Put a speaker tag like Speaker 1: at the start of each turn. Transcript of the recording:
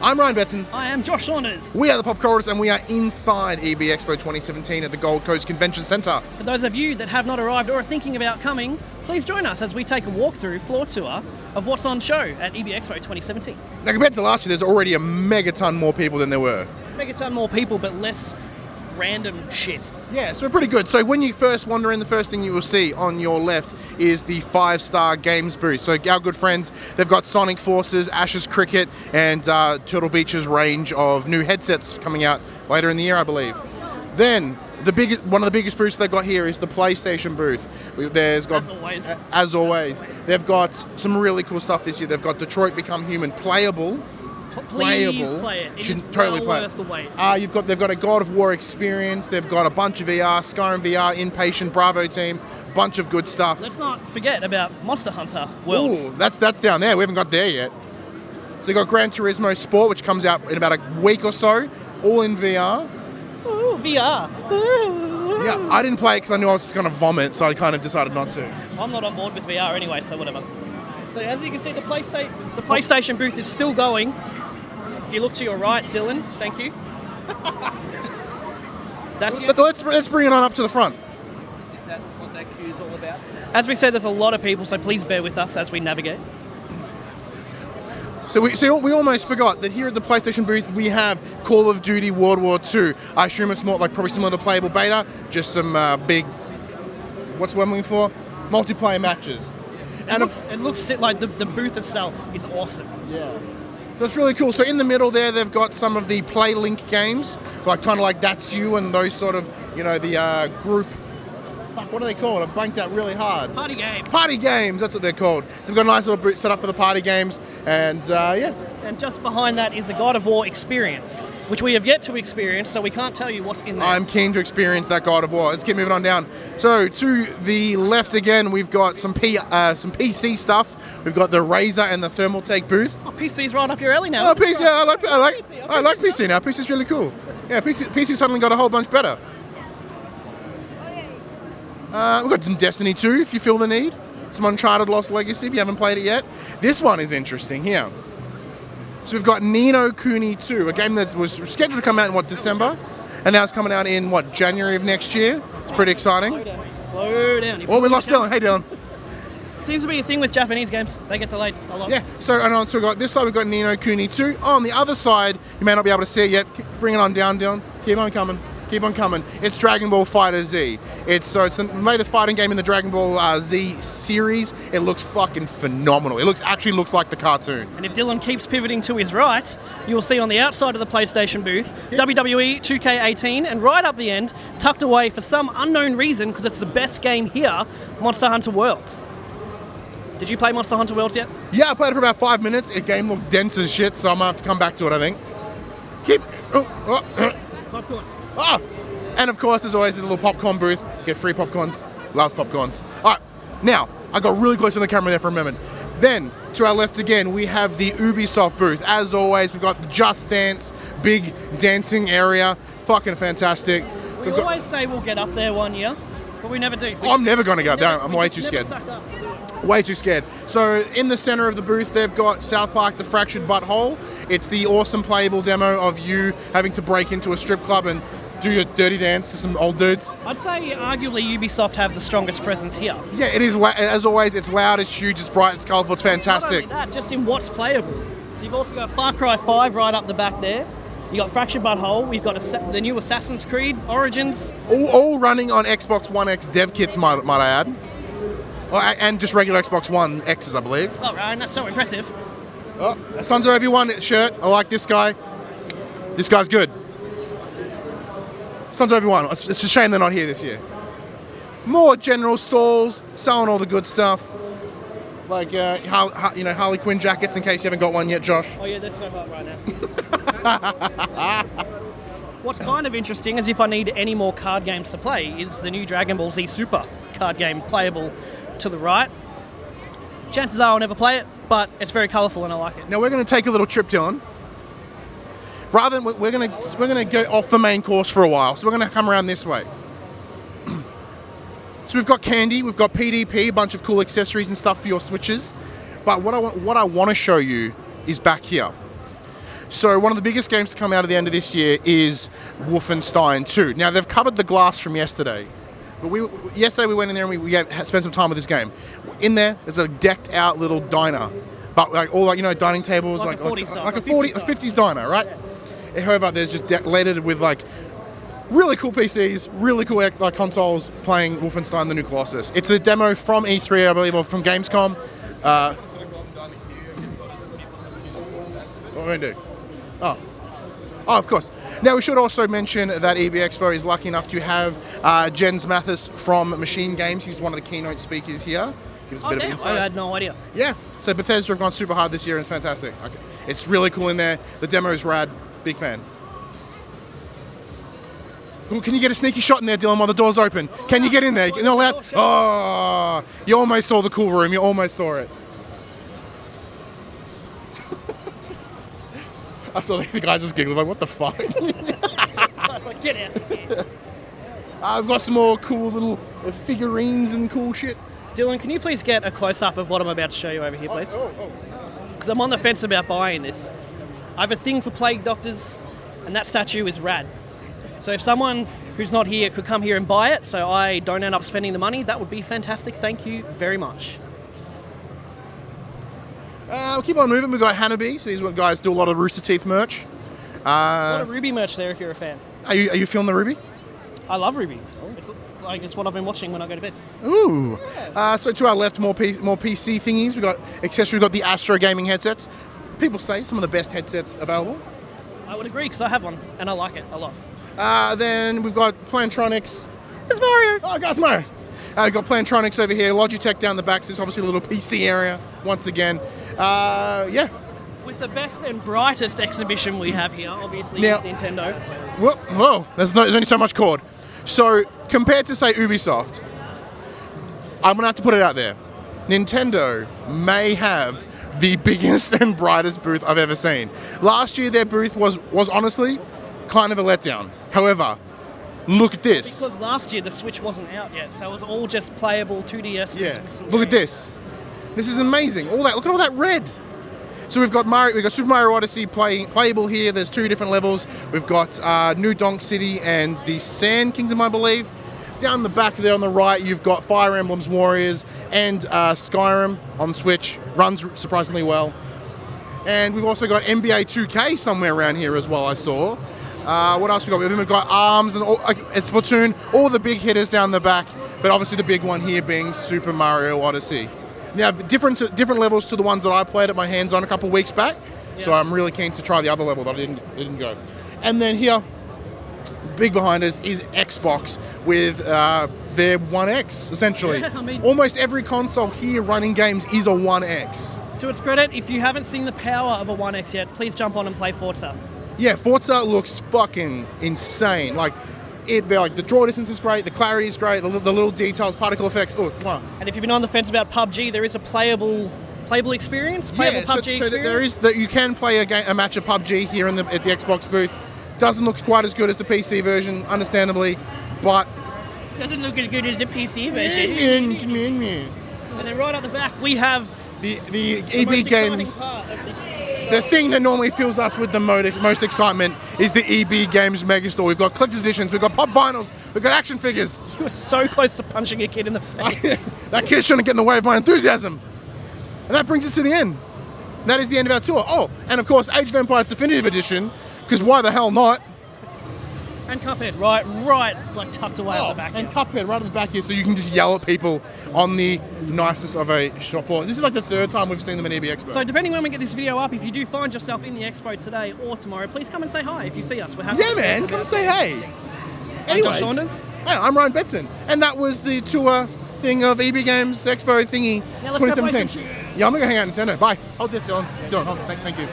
Speaker 1: I'm Ryan Betson.
Speaker 2: I am Josh Saunders.
Speaker 1: We are the PopCulturists and we are inside EB Expo 2017 at the Gold Coast Convention Centre.
Speaker 2: For those of you that have not arrived or are thinking about coming, please join us as we take a walkthrough floor tour of what's on show at EB Expo 2017.
Speaker 1: Now compared to last year, there's already a megaton more people than there were.
Speaker 2: Megaton more people, but less random shit.
Speaker 1: Yeah, so we're pretty good. So when you first wander in, the first thing you will see on your left is the 5-star Games Booth. So our good friends, they've got Sonic Forces, Ashes Cricket, and Turtle Beach's range of new headsets coming out later in the year, I believe. Then, one of the biggest booths they've got here is the PlayStation booth. As always. They've got some really cool stuff this year. They've got Detroit Become Human playable.
Speaker 2: Please play it. It is
Speaker 1: totally
Speaker 2: well worth the wait.
Speaker 1: They've got a God of War experience. They've got a bunch of VR, Skyrim VR, Inpatient, Bravo Team, bunch of good stuff.
Speaker 2: Let's not forget about Monster Hunter Worlds.
Speaker 1: Ooh, that's down there. We haven't got there yet. So you've got Gran Turismo Sport, which comes out in about a week or so, all in VR.
Speaker 2: Ooh, VR. Ooh.
Speaker 1: Yeah, I didn't play it because I knew I was just going to vomit, so I kind of decided not to.
Speaker 2: I'm not on board with VR anyway, so whatever. So as you can see, the PlayStation booth is still going. If you look to your right, Dylan, thank you.
Speaker 1: Let's bring it on up to the front.
Speaker 3: Is that what that queue's all about?
Speaker 2: As we said, there's a lot of people, so please bear with us as we navigate.
Speaker 1: So we almost forgot that here at the PlayStation booth we have Call of Duty World War II. I assume it's more like probably similar to playable beta, just some big, what's the one looking for? Multiplayer matches.
Speaker 2: It looks like the booth itself is awesome.
Speaker 1: Yeah. So it's really cool. So in the middle there, they've got some of the PlayLink games, like kind of like That's You and those sort of, the group. Fuck, what are they called? I've blanked out really hard.
Speaker 2: Party games.
Speaker 1: Party games. That's what they're called. So they've got a nice little booth set up for the party games, and yeah.
Speaker 2: And just behind that is the God of War experience, which we have yet to experience, so we can't tell you what's in there.
Speaker 1: I'm keen to experience that God of War. Let's keep moving on down. So to the left again, we've got some PC stuff. We've got the Razer and the Thermaltake booth.
Speaker 2: Oh, PC's right up your alley now.
Speaker 1: Oh, PC, yeah, I like PC now. PC's really cool. Yeah, PC suddenly got a whole bunch better. We've got some Destiny 2 if you feel the need. Some Uncharted Lost Legacy if you haven't played it yet. This one is interesting here. So we've got Ni no Kuni 2, a game that was scheduled to come out in, December? And now it's coming out in, January of next year? It's pretty exciting.
Speaker 2: Slow down.
Speaker 1: Oh, we lost Dylan. Hey, Dylan.
Speaker 2: Seems to be a thing with Japanese games. They get delayed a lot.
Speaker 1: Yeah, so we've got this side, we've got Ni no Kuni 2. On the other side, you may not be able to see it yet. Bring it on down, Dylan. Keep on coming. It's Dragon Ball FighterZ. It's the latest fighting game in the Dragon Ball Z series. It looks fucking phenomenal. It actually looks like the cartoon.
Speaker 2: And if Dylan keeps pivoting to his right, you will see on the outside of the PlayStation booth, WWE 2K18, and right up the end, tucked away for some unknown reason, because it's the best game here, Monster Hunter Worlds. Did you play Monster Hunter Worlds yet?
Speaker 1: Yeah, I played it for about 5 minutes. The game looked dense as shit, so I'm gonna have to come back to it, I think.
Speaker 2: Popcorn.
Speaker 1: Ah! And of course, as always, there's a little popcorn booth. Get free popcorns. Loves popcorns. All right, now, I got really close to the camera there for a moment. Then, to our left again, we have the Ubisoft booth. As always, we've got the Just Dance, big dancing area. Fucking fantastic.
Speaker 2: We always say we'll get up there one year, but we never do.
Speaker 1: I'm never going to get up there. I'm way too scared. Way too scared. So in the center of the booth, they've got South Park: The Fractured Butthole. It's the awesome playable demo of you having to break into a strip club and do your dirty dance to some old dudes.
Speaker 2: I'd say arguably Ubisoft have the strongest presence here.
Speaker 1: Yeah, it is. As always, it's loud, it's huge, it's bright, it's colourful, it's fantastic.
Speaker 2: Not only that, just in what's playable. So you've also got Far Cry 5 right up the back there. You got Fractured Butthole. We've got the new Assassin's Creed Origins.
Speaker 1: All running on Xbox One X dev kits, might I add. And just regular Xbox One X's, I believe.
Speaker 2: Oh, Ryan, that's so impressive.
Speaker 1: Oh, a Sons of Obi-Wan shirt. I like this guy. This guy's good. Sons of Obi-Wan. It's a shame they're not here this year. More general stalls, selling all the good stuff. Like, Harley Quinn jackets in case you haven't got one yet, Josh.
Speaker 2: Oh, yeah, that's so hot right now. What's kind of interesting is if I need any more card games to play is the new Dragon Ball Z Super card game playable to the right. Chances are I'll never play it, but it's very colourful and I like it.
Speaker 1: Now we're going to take a little trip, Dylan. Rather than we're going to go off the main course for a while, so we're going to come around this way. So we've got candy, we've got PDP, a bunch of cool accessories and stuff for your Switches. But what I want to show you is back here. So one of the biggest games to come out at the end of this year is Wolfenstein 2. Now they've covered the glass from yesterday, but yesterday we went in there and we spent some time with this game. In there's a decked out little diner, but dining tables,
Speaker 2: Like a 40s style,
Speaker 1: like a
Speaker 2: 50s
Speaker 1: diner, right?
Speaker 2: Yeah.
Speaker 1: However, there's just lettered with like really cool PCs, really cool consoles playing Wolfenstein: The New Colossus. It's a demo from E3, I believe, or from Gamescom. What am I going to do? Oh, of course. Now, we should also mention that EB Expo is lucky enough to have Jens Mathis from Machine Games. He's one of the keynote speakers here. Gives a bit of insight.
Speaker 2: I had no idea.
Speaker 1: Yeah, so Bethesda have gone super hard this year and it's fantastic. Okay. It's really cool in there. The demo is rad. Big fan. Ooh, can you get a sneaky shot in there, Dylan, while the door's open? Can you get in there? You're not allowed? Oh, you almost saw the cool room. You almost saw it. I saw the guy just giggling, like, what the fuck?
Speaker 2: I was like, get out.
Speaker 1: I've got some more cool little figurines and cool shit.
Speaker 2: Dylan, can you please get a close-up of what I'm about to show you over here, please? Because I'm on the fence about buying this. I have a thing for plague doctors, and that statue is rad. So if someone who's not here could come here and buy it, so I don't end up spending the money, that would be fantastic. Thank you very much.
Speaker 1: We'll keep on moving. We've got Hanabi, so these guys do a lot of Rooster Teeth merch.
Speaker 2: A lot of Ruby merch there if you're a fan.
Speaker 1: Are you feeling the Ruby?
Speaker 2: I love Ruby. It's what I've been watching when I go to bed.
Speaker 1: Ooh. So to our left, more PC thingies. We've got accessories. We've got the Astro gaming headsets. People say some of the best headsets available.
Speaker 2: I would agree, because I have one, and I like it a lot.
Speaker 1: Then we've got Plantronics.
Speaker 2: It's Mario!
Speaker 1: Oh, guys, Mario! We've got Plantronics over here. Logitech down the back. So there's obviously a little PC area once again. Yeah.
Speaker 2: With the best and brightest exhibition we have here, obviously,
Speaker 1: Now,
Speaker 2: is Nintendo.
Speaker 1: Whoa, there's only so much cord. So, compared to, say, Ubisoft, I'm going to have to put it out there. Nintendo may have the biggest and brightest booth I've ever seen. Last year, their booth was honestly kind of a letdown. However, look at this.
Speaker 2: Because last year the Switch wasn't out yet, so it was all just playable 2DS.
Speaker 1: Yeah, look at this. This is amazing. Look at all that red. So we've got Super Mario Odyssey playable here. There's 2 different levels. We've got New Donk City and the Sand Kingdom, I believe. Down the back there on the right, you've got Fire Emblem's Warriors and Skyrim on Switch. Runs surprisingly well. And we've also got NBA 2K somewhere around here as well, I saw. What else we got? We've got ARMS and it's Splatoon, all the big hitters down the back, but obviously the big one here being Super Mario Odyssey. Now, different levels to the ones that I played at my hands on a couple of weeks back, so I'm really keen to try the other level that I didn't go. And then here, big behind us is Xbox with their One X, essentially.
Speaker 2: Yeah, I mean,
Speaker 1: almost every console here running games is a One X.
Speaker 2: To its credit, if you haven't seen the power of a One X yet, please jump on and play Forza.
Speaker 1: Yeah, Forza looks fucking insane. The draw distance is great, the clarity is great, the little details, particle effects. Oh, wow.
Speaker 2: And if you've been on the fence about PUBG, there is a playable experience, PUBG experience.
Speaker 1: There is that you can play a match of PUBG here at the Xbox booth. Doesn't look quite as good as the PC version, understandably, but
Speaker 2: doesn't look as good as the PC version. And then right at the back, we have
Speaker 1: the EB Games. The thing that normally fills us with the most excitement is the EB Games Megastore. We've got collector's editions, we've got pop vinyls, we've got action figures.
Speaker 2: You were so close to punching a kid in the face.
Speaker 1: That kid shouldn't get in the way of my enthusiasm. And that brings us to the end. That is the end of our tour. Oh, and of course, Age of Empires Definitive Edition, because why the hell not?
Speaker 2: And Cuphead, right, like tucked away at the back.
Speaker 1: And Cuphead right at the back here, so you can just yell at people on the nicest of a shop floor. This is like the 3rd time we've seen them at EB Expo.
Speaker 2: So depending when we get this video up, if you do find yourself in the expo today or tomorrow, please come and say hi if you see us. We're happy.
Speaker 1: Yeah, man, come say hey.
Speaker 2: I'm Josh Saunders.
Speaker 1: Hey, I'm Ryan Betson, and that was the tour thing of EB Games Expo thingy
Speaker 2: Now let's
Speaker 1: 2017.
Speaker 2: go play some shit.
Speaker 1: Yeah, I'm gonna hang out at Nintendo. Bye. Hold this, Dylan. Hold. Thank you.